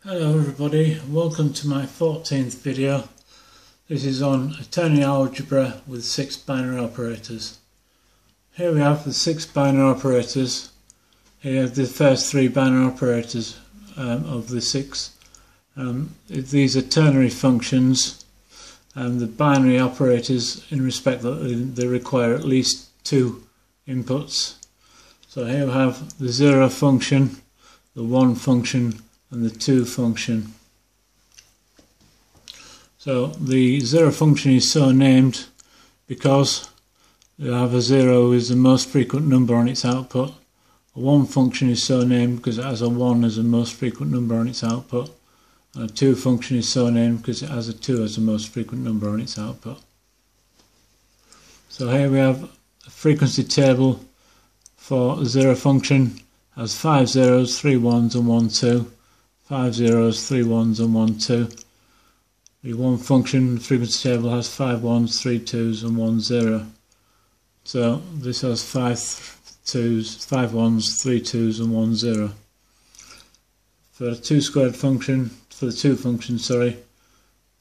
Hello everybody, welcome to my 14th video. This is on Ternary Algebra with 6 binary operators. Here we have the 6 binary operators. Here we have the first 3 binary operators of the 6. These are ternary functions, and the binary operators in respect that they require at least 2 inputs. So here we have the 0 function, the 1 function, and the 2 function. So the 0 function is so named because you have a 0 is the most frequent number on its output. A 1 function is so named because it has a 1 as the most frequent number on its output. And a 2 function is so named because it has a 2 as the most frequent number on its output. So here we have a frequency table for the 0 function. Has 5 zeros, 3 ones and 1 2. 5 zeros, 3 ones and 1 2. The 1 function frequency table has 5 ones, 3 twos and 1 0. So this has 5 ones, 3 twos and 1 0. For the 2 squared function, for the 2 function,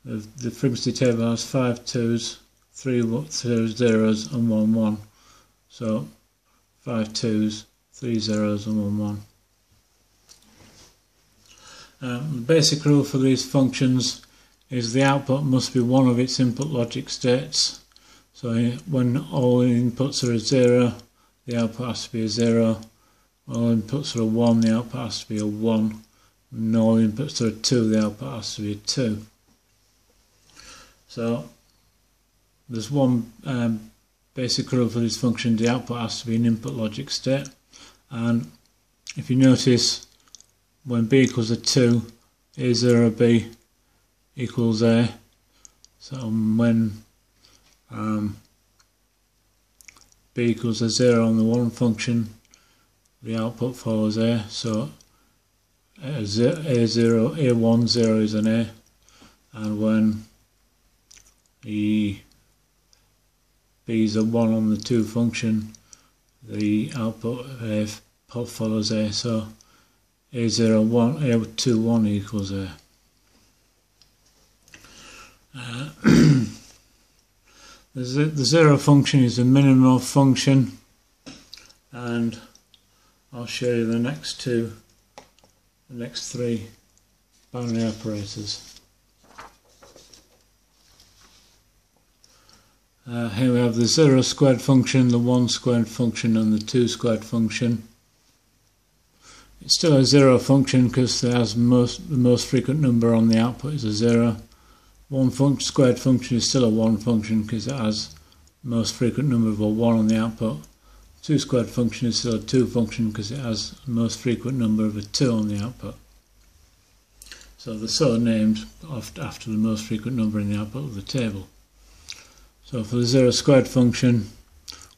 the frequency table has 5 twos, 3 zeros and 1 1. So 5 twos, 3 zeros and 1 1. The basic rule for these functions is the output must be one of its input logic states. So when all inputs are a 0, the output has to be a 0. When all inputs are a 1, the output has to be a 1. When all inputs are a 2, the output has to be a 2. So there's one basic rule for this function: the output has to be an input logic state. And if you notice, when b equals a 2, a0 b equals a. So when b equals a 0 on the 1 function, the output follows a. So a1 0 is an a, and when the b is a 1 on the 2 function, the output follows a. So a0 1, a2 1 equals a. The 0 function is a minimal function, and I'll show you the next 3 binary operators. Here we have the 0 squared function, the 1 squared function and the 2 squared function. It's still a 0 function because it has the most frequent number on the output is a 0. 1 squared function is still a 1 function because it has the most frequent number of a 1 on the output. 2 squared function is still a 2 function because it has the most frequent number of a 2 on the output. So they're so named after the most frequent number in the output of the table. So for the 0 squared function,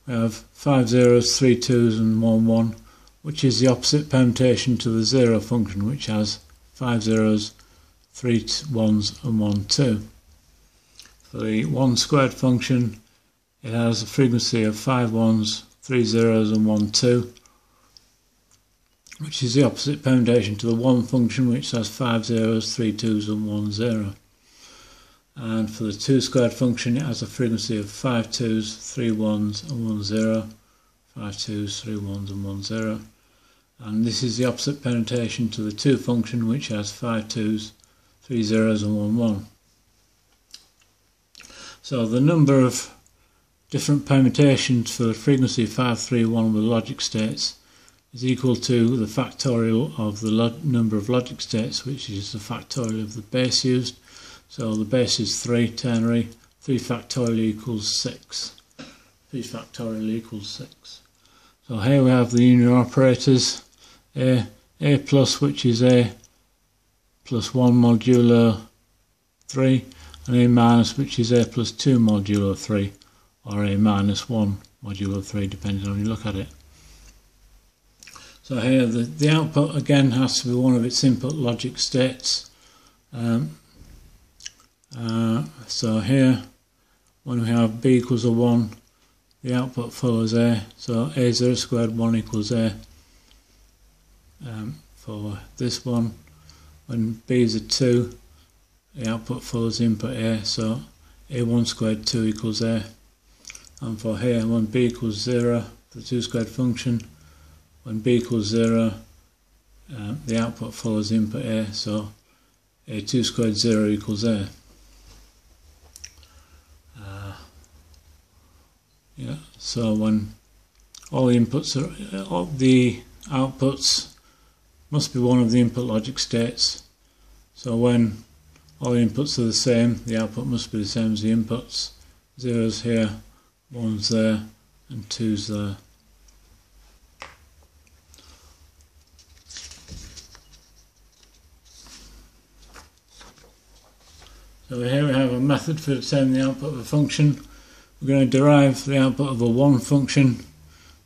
we have 5 zeros, 3 twos and 1 1. Which is the opposite permutation to the 0 function, which has 5 zeros, 3 ones and 1 2. For the 1 squared function, it has a frequency of 5 ones, 3 zeros and 1 2, which is the opposite permutation to the 1 function, which has 5 zeros, 3 twos and 1 0. And for the 2 squared function, it has a frequency of 5 twos, 3 ones and 1 0, 5 twos, 3 ones and 1 0. And this is the opposite permutation to the 2 function, which has 5 twos, 3 zeros and 1 1. So the number of different permutations for the frequency 531 with logic states is equal to the factorial of the number of logic states, which is the factorial of the base used. So the base is 3 ternary, 3 factorial equals 6. 3 factorial equals 6. So here we have the unary operators: a plus, which is a plus 1 modulo 3, and a minus, which is a plus 2 modulo 3, or a minus 1 modulo 3, depending on how you look at it. So here the output again has to be one of its input logic states. So here, when we have b equals a 1, the output follows a, so a0 squared 1 equals a for this one, when b is a 2, the output follows input a, so a1 squared 2 equals a. And for here, when b equals 0, the 2 squared function, when b equals 0, the output follows input a, so a2 squared 0 equals a. So when all the inputs are, all the outputs must be one of the input logic states. So when all the inputs are the same, the output must be the same as the inputs. 0's here, 1's there, and 2's there. So here we have a method for determining the output of a function. We're going to derive the output of a 1 function.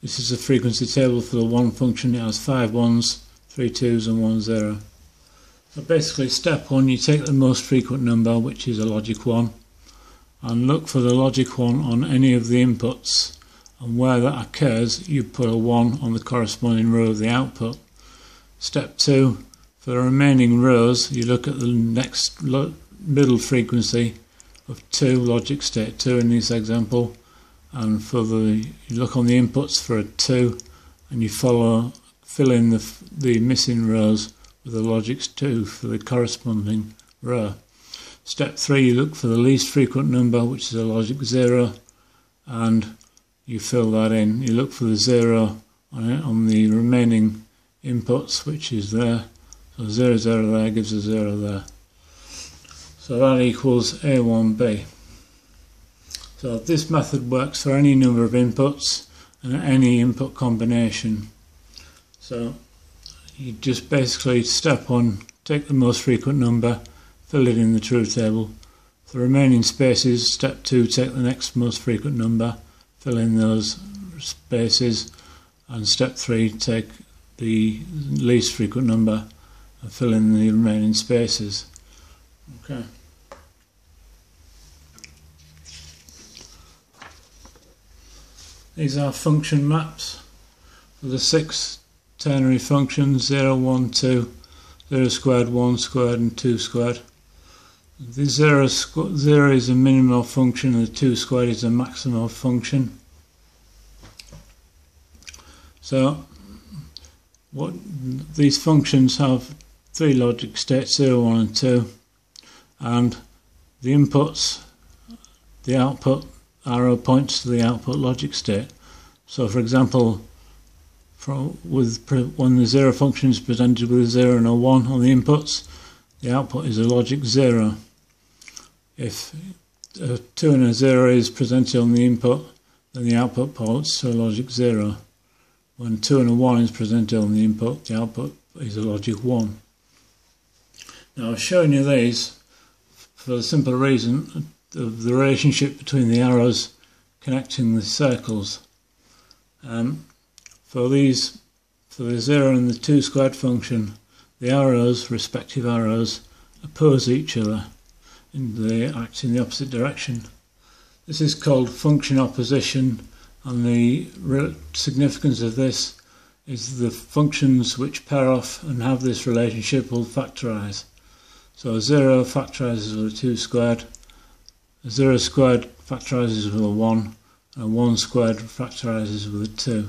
This is the frequency table for the 1 function. It has 5 1's, 3 2's and 1 0. So basically step 1, you take the most frequent number, which is a logic 1, and look for the logic 1 on any of the inputs, and where that occurs you put a 1 on the corresponding row of the output. Step 2, for the remaining rows you look at the next middle frequency of 2, logic state 2 in this example, and you look on the inputs for a 2 and you fill in the missing rows with the logic 2 for the corresponding row. Step 3, you look for the least frequent number, which is a logic 0, and you fill that in. You look for the 0 on the remaining inputs, which is there. So 0 0 there gives a 0 there. So that equals A1B. So this method works for any number of inputs and any input combination. So you just basically step 1, take the most frequent number, fill it in the truth table. For the remaining spaces, step 2, take the next most frequent number, fill in those spaces, and step 3, take the least frequent number and fill in the remaining spaces. Okay. These are function maps for the 6 ternary functions 0, 1, 2, 0 squared, 1 squared and 2 squared. The 0 is a minimal function and the 2 squared is a maximal function. So these functions have 3 logic states, 0, 1 and 2, and the inputs, the output arrow points to the output logic state. So for example, when the 0 function is presented with a 0 and a 1 on the inputs, the output is a logic 0. If a 2 and a 0 is presented on the input, then the output points to a logic 0. When 2 and a 1 is presented on the input, the output is a logic 1. Now I've shown you these for the simple reason of the relationship between the arrows connecting the circles. For the 0 and the 2 squared function, the arrows, respective arrows, oppose each other and they act in the opposite direction. This is called function opposition, and the significance of this is the functions which pair off and have this relationship will factorise. So a 0 factorises with a 2 squared, a 0 squared factorises with a 1, and a 1 squared factorises with a 2.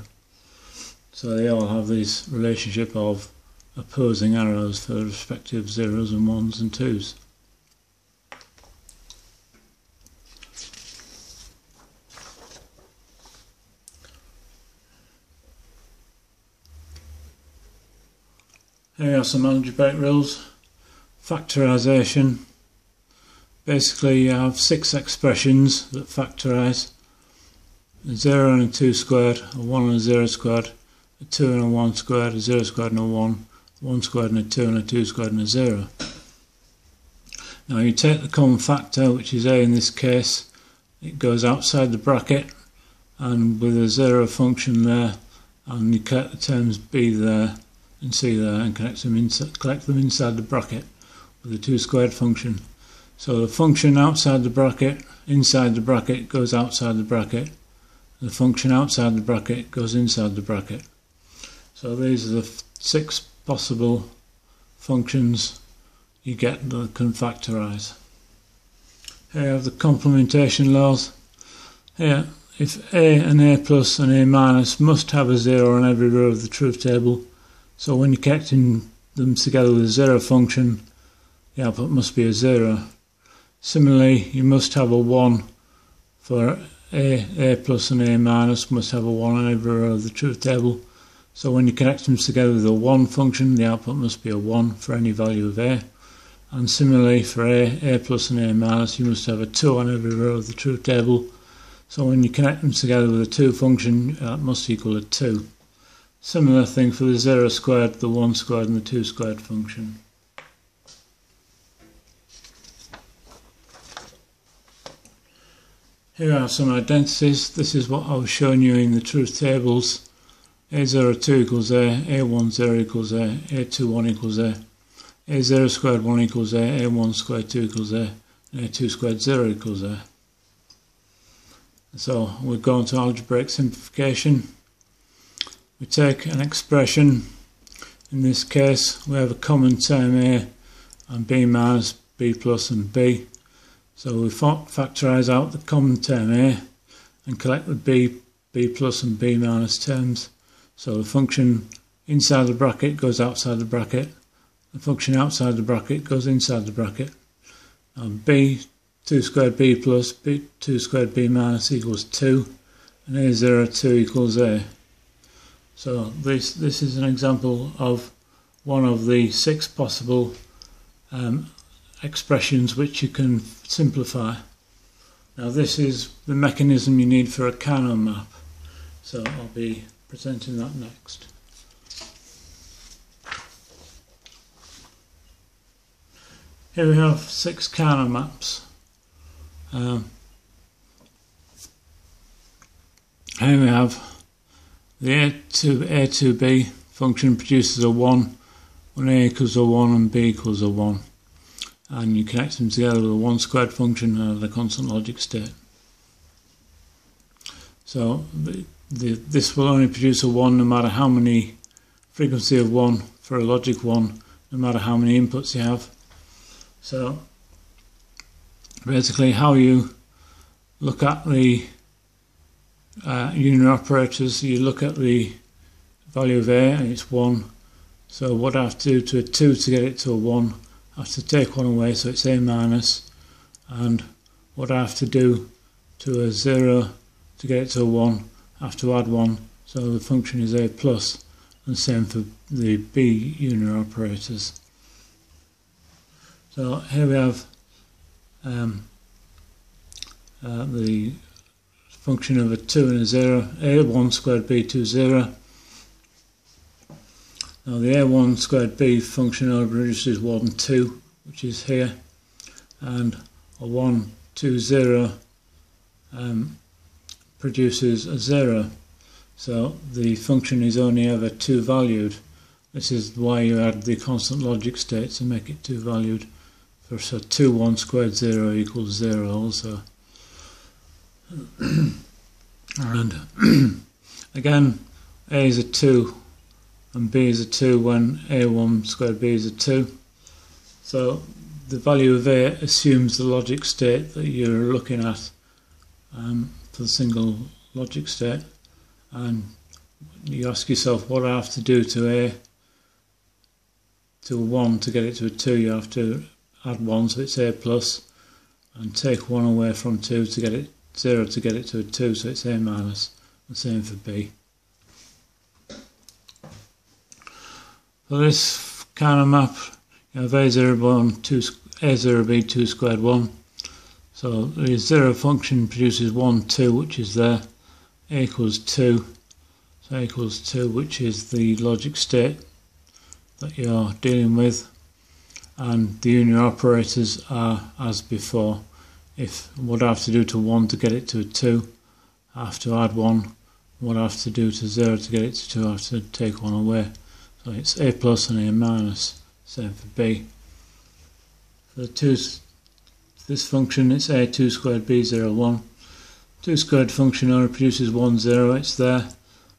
So they all have this relationship of opposing arrows for the respective 0s and 1s and 2s. Here are some algebraic rules. Factorization. Basically you have 6 expressions that factorise: a 0 and a 2 squared, a 1 and a 0 squared, a 2 and a 1 squared, a 0 squared and a 1, 1 squared and a 2 and a 2 squared and a 0. Now you take the common factor, which is a in this case, it goes outside the bracket, and with a 0 function there, and you collect the terms b there and c there and collect them inside the bracket with the 2 squared function. So the function outside the bracket, inside the bracket, goes outside the bracket. The function outside the bracket goes inside the bracket. So these are the 6 possible functions you get the can factorise. Here you have the complementation laws. Here, if A and A plus and A minus must have a 0 on every row of the truth table, so when you're connecting them together with a 0 function, the output must be a 0. Similarly, you must have a 1 for A plus and A minus must have a 1 on every row of the truth table. So when you connect them together with a 1 function, the output must be a 1 for any value of A. And similarly for A plus and A minus, you must have a 2 on every row of the truth table. So when you connect them together with a 2 function, that must equal a 2. Similar thing for the 0 squared, the 1 squared and the 2 squared function. Here are some identities. This is what I was showing you in the truth tables. A02 equals A, A10 equals A, A21 equals A, A0 squared 1 equals A, A1 squared 2 equals A, and A2 squared 0 equals A. So we go on to algebraic simplification. We take an expression. In this case, we have a common term A and B minus, B plus and B. So we factorise out the common term A and collect the B plus and B minus terms. So the function inside the bracket goes outside the bracket, the function outside the bracket goes inside the bracket. And B, 2 squared B plus, 2 squared B minus equals 2, and A02 equals A. So this is an example of one of the 6 possible expressions which you can simplify. Now this is the mechanism you need for a Carnot map, so I'll be presenting that next. Here we have 6 Carnot maps. Here we have the A2B function produces a 1 when A equals a 1 and B equals a 1. And you connect them together with a 1 squared function and a constant logic state. So this will only produce a 1 no matter how many frequency of 1 for a logic 1, no matter how many inputs you have. So basically how you look at the unary operators, you look at the value of A and it's 1. So what I have to do to a 2 to get it to a 1, I have to take 1 away, so it's A minus, and what I have to do to a 0 to get it to a 1, I have to add 1, so the function is A plus, and same for the B unary operators. So here we have the function of a 2 and a 0, A1 squared B2 0. Now the A1 squared B function only produces 1 and 2, which is here, and a 1, 2, 0 produces a 0. So the function is only ever 2 valued. This is why you add the constant logic state to make it 2 valued. So 2, 1 squared 0 equals 0 also. And again, A is a 2 and B is a 2 when A1 squared B is a 2. So the value of A assumes the logic state that you're looking at for the single logic state, and you ask yourself what I have to do to A to a 1 to get it to a 2. You have to add 1 so it's A plus, and take 1 away from 2 to get it 0 to get it to a 2, so it's A minus. The same for B. For this Carnot map, you have A01, A0B 2 squared 1. So the 0 function produces 1, 2, which is there. A equals 2. So A equals 2, which is the logic state that you're dealing with. And the unary operators are as before. If what I have to do to 1 to get it to a 2, I have to add 1. What I have to do to 0 to get it to 2, I have to take 1 away. So it's A plus and A minus, same for B. For this function, it's A2 squared B0, 1. 2 squared function only produces 1, 0, it's there.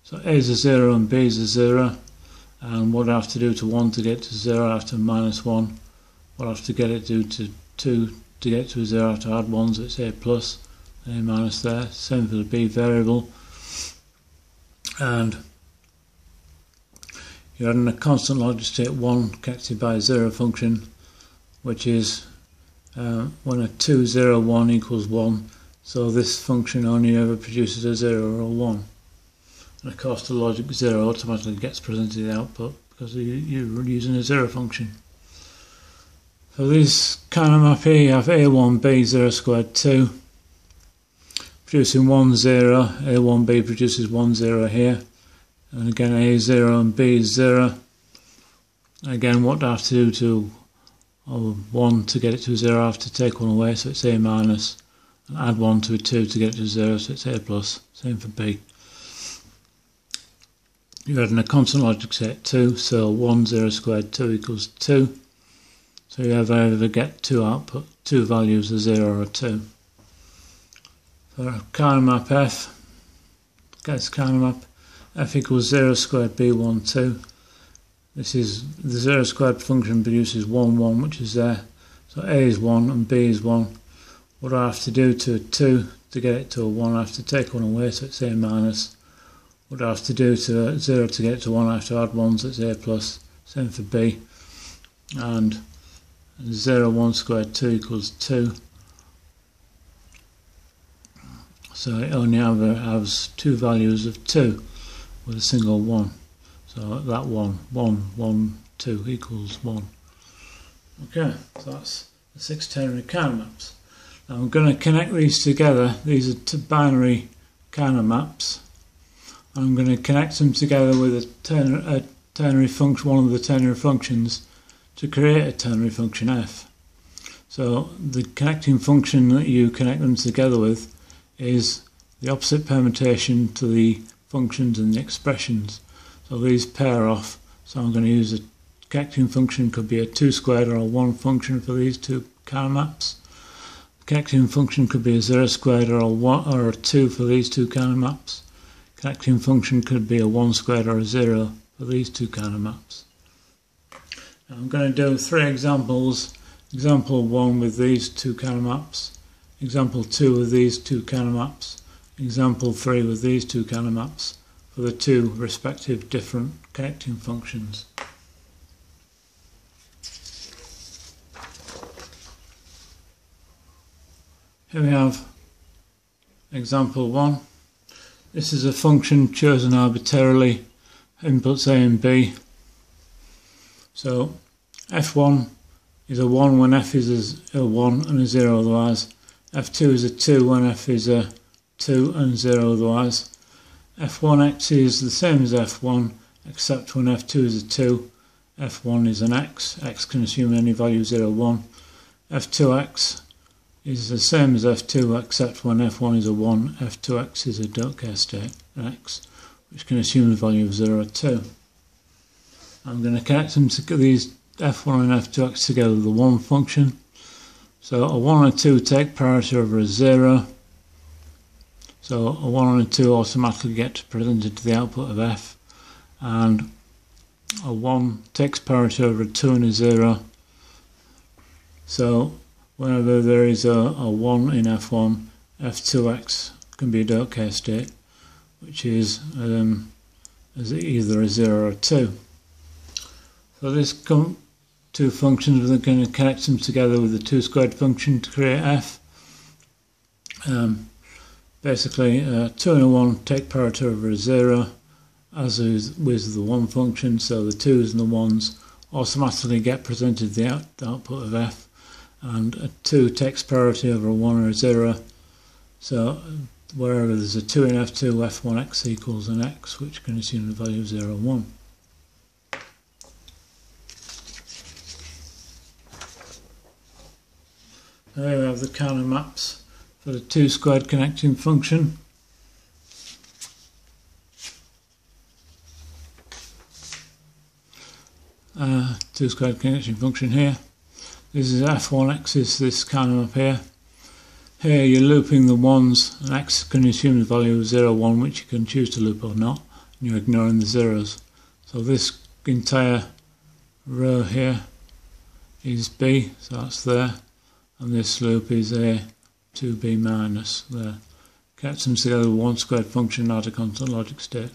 So A is a 0 and B is a 0. And what I have to do to 1 to get to 0, I have to minus 1. what I have to get it to 2 to get to 0, I have to add 1, so it's a plus, a minus there. Same for the b variable. And you're adding a constant logic state 1 connected by a 0 function, which is when a 2, 0, 1 equals 1, so this function only ever produces a 0 or a 1. And of course the logic 0 automatically gets presented in the output because you're using a 0 function. For this kind of map here, you have a1b 0 squared 2 producing 1 0, a1b produces 1 0 here, and again a is 0 and b is 0. Again, what do I have to do to 1 to get it to 0? I have to take 1 away, so it's a minus, and add 1 to a 2 to get it to 0, so it's a plus. Same for b. You're adding a constant logic set 2, so 1 0 squared 2 equals 2. So you either get two output, two values, a 0 or a 2. For a Kerner map f, gets Kerner map, f equals 0 squared b1 2. This is the 0 squared function produces 1 1, which is there. So a is 1 and b is 1. What do I have to do to a 2 to get it to a 1? I have to take 1 away, so it's a minus. What do I have to do to a 0 to get it to 1? I have to add 1, so it's a plus. Same for b. And 0 1 squared 2 equals 2. So it only ever has two values of 2 with a single 1. So that 1, 1, 1, 2 equals 1. Okay, so that's the 6 ternary Kerner maps. Now I'm going to connect these together. These are two binary Kerner maps. I'm going to connect them together with a ternary function, one of the ternary functions, to create a ternary function f. So the connecting function that you connect them together with is the opposite permutation to the functions and the expressions. So these pair off. So I'm going to use a connecting function, could be a 2 squared or a 1 function for these two Kerner maps. The connecting function could be a 0 squared or a 1 or a 2 for these two Kerner maps. Connecting function could be a 1 squared or a 0 for these two Kerner maps. Now I'm going to do 3 examples. Example 1 with these two Kerner maps. Example 2 with these two Kerner maps. Example 3 with these two Kerner maps for the two respective different connecting functions. Here we have example 1. This is a function chosen arbitrarily, inputs a and b. So f1 is a 1 when f is a 1 and a 0 otherwise. f2 is a 2 when f is a 2 and 0 otherwise. f1x is the same as f1 except when f2 is a 2. f1 is an x can assume any value 0, 1. f2x is the same as f2 except when f1 is a 1, f2x is a don't care state, x, which can assume the value of 0 or 2. I'm going to connect them to these f1 and f2x together with the 1 function. So a 1 and a 2 take priority over a 0. So a 1 and a 2 automatically get presented to the output of f. And a 1 takes priority over a 2 and a 0. So whenever there is a 1 in f1, f2x can be a don't care state, which is either a 0 or a 2. So this two functions, we're going to connect them together with the 2 squared function to create f. Basically, 2 and a 1 take priority over a 0, as is with the 1 function, so the 2's and the 1's automatically get presented the output of f, and a 2 takes priority over a 1 or a 0, so wherever there's a 2 in f2, f1x equals an x, which can assume the value of 0 and 1. There we have the Kerner maps for the 2 squared connecting function. Two squared connecting function here. This is f1x, is this Kerner map here. Here you're looping the 1's, and x can assume the value of 0, 1, which you can choose to loop or not, and you're ignoring the 0's. So this entire row here is b, so that's there, and this loop is a 2b minus there. Connect them together with one squared function and add a constant logic state.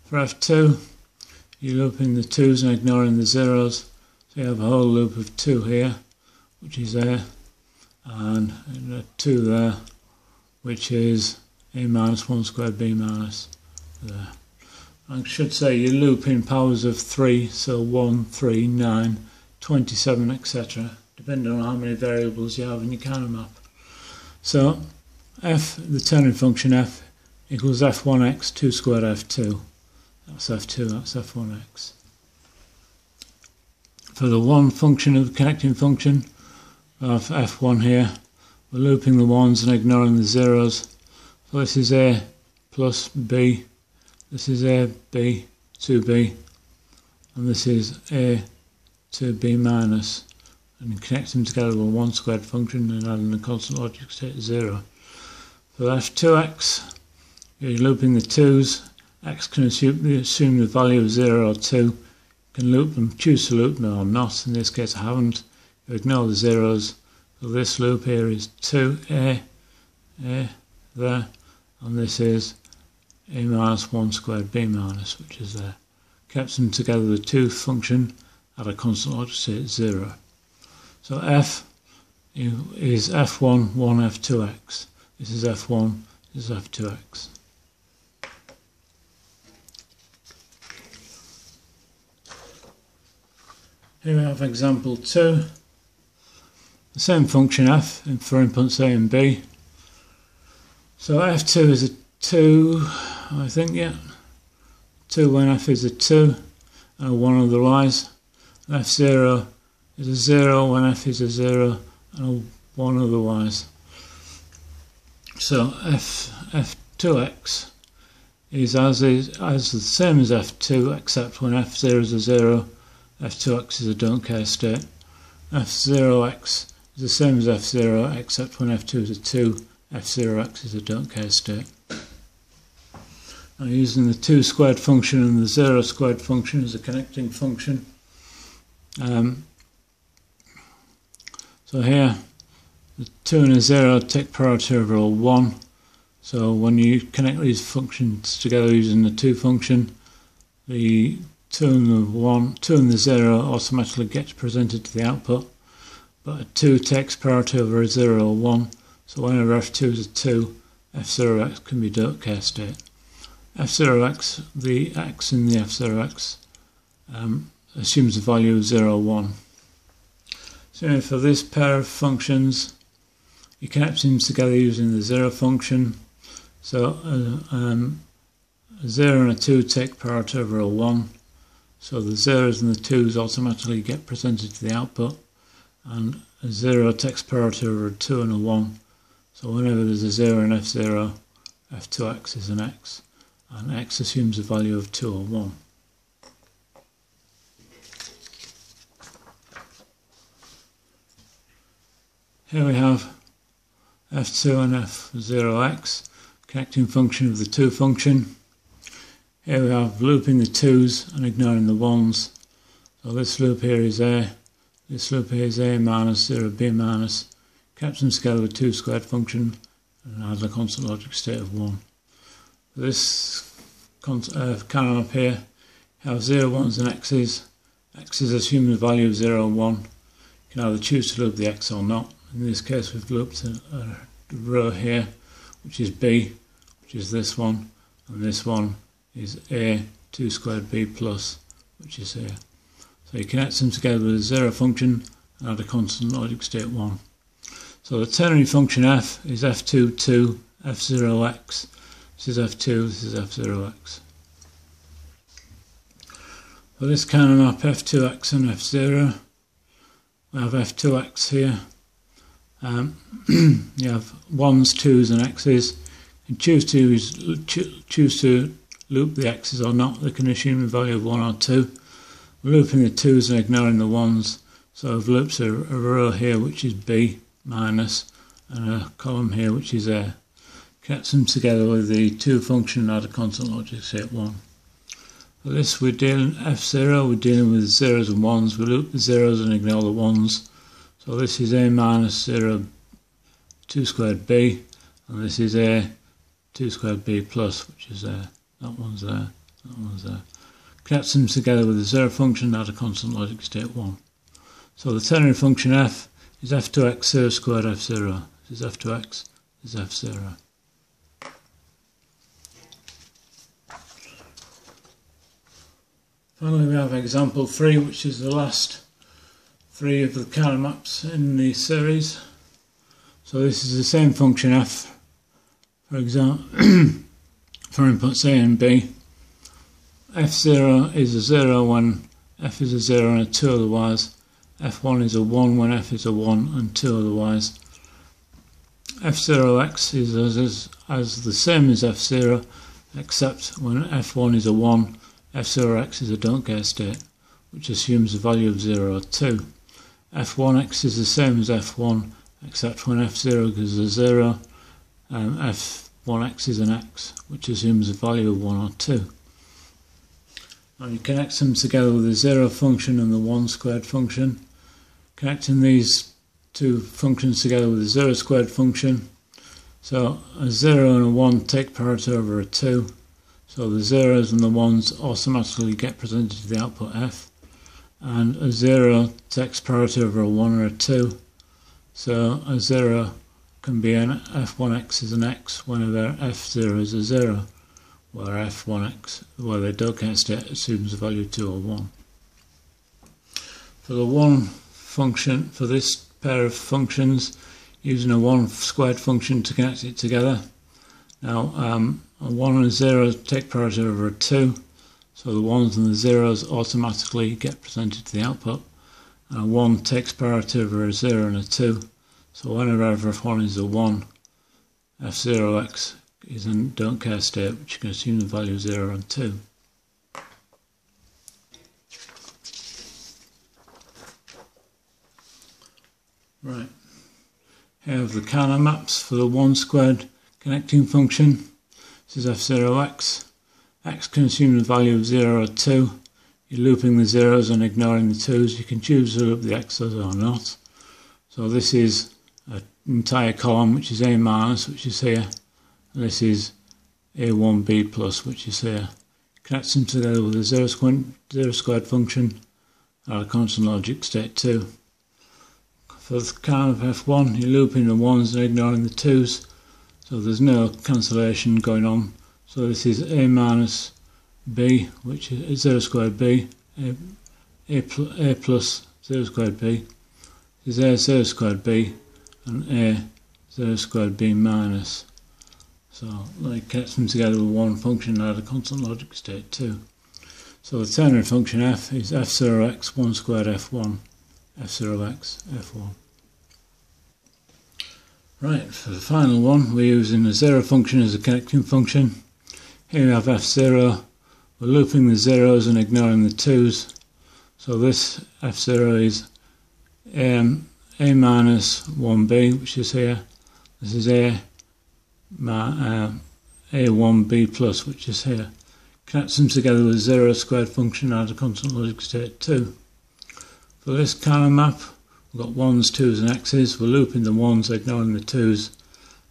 For f2, you're looping the 2's and ignoring the 0's, so you have a whole loop of 2 here, which is a, and a 2 there, which is a minus 1 squared b minus there. I should say you loop in powers of 3, so 1, 3, 9, 27, etc., depending on how many variables you have in your counter map. So f, the Ternary function f, equals f1x 2 squared f2. That's f2, that's f1x. For the one function of the connecting function, we have f1 here. We're looping the 1's and ignoring the 0's. So this is a plus b, this is a b, 2b, and this is a 2b minus. And connect them together with one squared function and adding a constant logic state 0. For f2x, you're looping the 2's. X can assume the value of 0 or 2. You can loop them, choose to loop them or not. In this case I haven't. You ignore the 0's. So this loop here is 2a, a there, and this is a minus 1 squared b minus, which is there. Kept them together with the 2 function at a constant logic state 0. So f is f1, 1, f2x. This is f1, this is f2x. Here we have example 2. The same function f for inputs a and b. So f2 is a 2, I think, yeah. 2 when f is a 2, and 1 otherwise. And f0 is a 0 when f is a 0, and 1 otherwise. So f2x is the same as f2, except when f0 is a 0, f2x is a don't care state. f0x is the same as f0, except when f2 is a 2, f0x is a don't care state. Now using the 2 squared function and the 0 squared function as a connecting function. So here, the 2 and a 0 take priority over all 1. So when you connect these functions together using the 2 function, the 2 and the 0 automatically gets presented to the output, but a 2 takes priority over a 0 or 1, so whenever f2 is a 2, f0x can be don't care state. f0x, the x in the f0x, assumes the value of 0 or 1. So for this pair of functions, you connect them together using the 0 function. So a 0 and a 2 take priority over a 1. So the 0's and the 2's automatically get presented to the output. And a 0 takes priority over a 2 and a 1. So whenever there's a 0 in f0, f2x is an x. And x assumes a value of 2 or 1. Here we have f2 and f0x, connecting function of the 2 function. Here we have looping the 2's and ignoring the 1's. So this loop here is a, this loop here is a minus 0, b minus. Kept them together with 2 squared function and add a constant logic state of 1. For this counter map here, you have 0, 1's and x's. X's assume the value of 0 and 1. You can either choose to loop the x or not. In this case we've looped a row here, which is b, which is this one, and this one is a 2 squared b plus, which is here. So you connect them together with a 0 function and add a constant logic state 1. So the ternary function f is f2, 2, f0x. This is f2, this is f0x. For this counter map f2x and f0, we have f2x here. You have 1's, 2's and x's. You can choose to loop the x's or not. They can assume the value of 1 or 2. We're looping the 2's and ignoring the 1's. So I've looped a row here which is b minus and a column here which is a. Connect them together with the 2 function and add a constant logic state 1. For this we're dealing f0, we're dealing with zeros and ones. We loop the zeros and ignore the ones. So this is a minus 0 2 squared b, and this is a 2 squared b plus, which is there. That one's there, that one's there. Connect them together with a zero function at a constant logic state 1. So the ternary function f is f2x 0 squared f0. This is f2x, this is f0. Finally we have example 3, which is the last 3 of the Kerner maps in the series. So this is the same function f, for example, for inputs a and b. f0 is a 0 when f is a 0 and a 2 otherwise. f1 is a 1 when f is a 1 and 2 otherwise. f0x is as the same as f0, except when f1 is a 1, f0x is a don't care state, which assumes a value of 0 or 2. f1x is the same as f1, except when f0 gives a 0, f1x is an x, which assumes a value of 1 or 2. Now you connect them together with the 0 function and the 1 squared function. Connecting these two functions together with a 0 squared function. So a 0 and a 1 take parity over a 2. So the zeros and the ones automatically get presented to the output f, and a 0 takes parity over a 1 or a 2. So a 0 can be an f1x is an x whenever f0 is a 0, where f1x, where the don't care state assumes a value 2 or 1. For the 1 function, for this pair of functions, using a 1 squared function to connect it together. Now a 1 and a 0 take parity over a 2, so the 1s and the 0s automatically get presented to the output. And a 1 takes parity over a 0 and a 2, so whenever f1 is a 1, f0x is a don't care state, which you can assume the value of 0 and 2. Right, here I have the Kerner maps for the 1 squared connecting function. This is f0x. X can assume the value of 0 or 2. You're looping the zeros and ignoring the 2s. You can choose to loop the x's or not. So this is an entire column, which is a minus, which is here. And this is a1b plus, which is here. Connect them together with a 0 squared function at a constant logic state 2. For the Kerner of f1, you're looping the 1s and ignoring the 2s. So there's no cancellation going on. So this is a minus b, which is 0 squared b, a plus 0 squared b, is a 0 squared b, and a 0 squared b minus. So like connect them together with one function at a constant logic state 2. So the ternary function f is f0x 1 squared f1, f0x f1. Right, for the final one, we're using the 0 function as a connecting function. Here we have f0, we're looping the zeros and ignoring the 2s. So this f0 is a minus 1b, which is here. This is a1b plus, which is here. Connect them together with a 0 squared function at a constant logic state 2. For this Kerner map, we've got 1s, 2s and x's. We're looping the 1s, ignoring the 2s.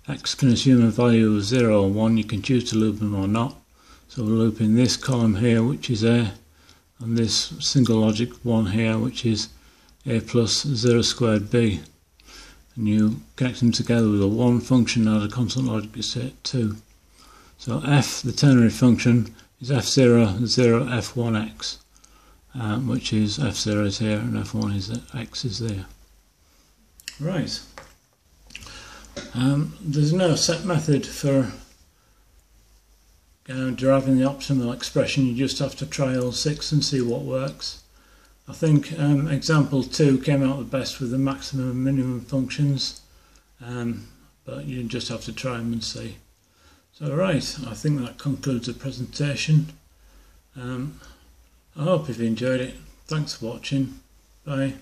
X can assume a value of 0 or 1. You can choose to loop them or not. So we're looping this column here, which is a, and this single logic 1 here, which is a plus 0 squared b. And you connect them together with a 1 function at a constant logic state 2. So f, the ternary function, is f0, 0, f1x, which is f0 is here and f1 is x is there. Right. There's no set method for deriving the optimal expression. You just have to try all 6 and see what works. I think example 2 came out the best with the maximum and minimum functions, but you just have to try them and see. So right, I think that concludes the presentation. I hope you've enjoyed it. Thanks for watching. Bye.